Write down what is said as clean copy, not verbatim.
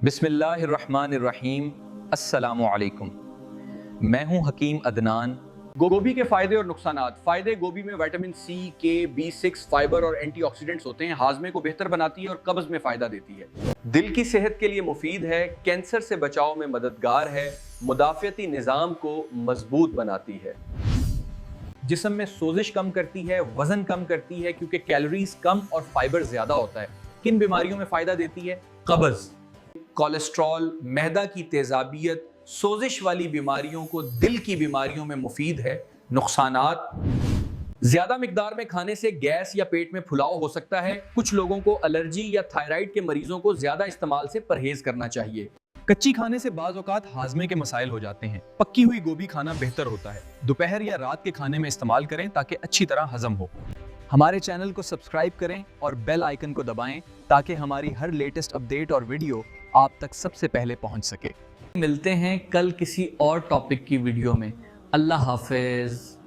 बिस्मिल्लाहिर्रहमानिर्रहीम। अस्सलामु अलैकुम। मैं हूं हकीम अदनान। गोभी के फायदे और नुकसानात। फायदे: गोभी में विटामिन सी, के, B6, फाइबर और एंटीऑक्सीडेंट्स होते हैं। हाजमे को बेहतर बनाती है और कब्ज में फायदा देती है। दिल की सेहत के लिए मुफीद है। कैंसर से बचाव में मददगार है। मुदाफ़ियती निज़ाम को मजबूत बनाती है। जिस्म में सोजिश कम करती है, वजन कम करती है क्योंकि कैलोरीज कम और फाइबर ज्यादा होता है। किन बीमारियों में फायदा देती है? कब्ज, कोलेस्ट्रॉल, मैदा की तेजाबियत, सोजिश वाली बीमारियों को दिल की बीमारियों में मुफीद है। नुकसानात: ज्यादा मिकदार में खाने से गैस या पेट में फुलाव हो सकता है। कुछ लोगों को एलर्जी या थायराइड के मरीजों को ज्यादा इस्तेमाल से परहेज करना चाहिए। कच्ची खाने से बाज़ औक़ात हाजमे के मसाइल हो जाते हैं। पक्की हुई गोभी खाना बेहतर होता है। दोपहर या रात के खाने में इस्तेमाल करें ताकि अच्छी तरह हजम हो। हमारे चैनल को सब्सक्राइब करें और बेल आइकन को दबाएं ताकि हमारी हर लेटेस्ट अपडेट और वीडियो आप तक सबसे पहले पहुंच सके। मिलते हैं कल किसी और टॉपिक की वीडियो में। अल्लाह हाफिज।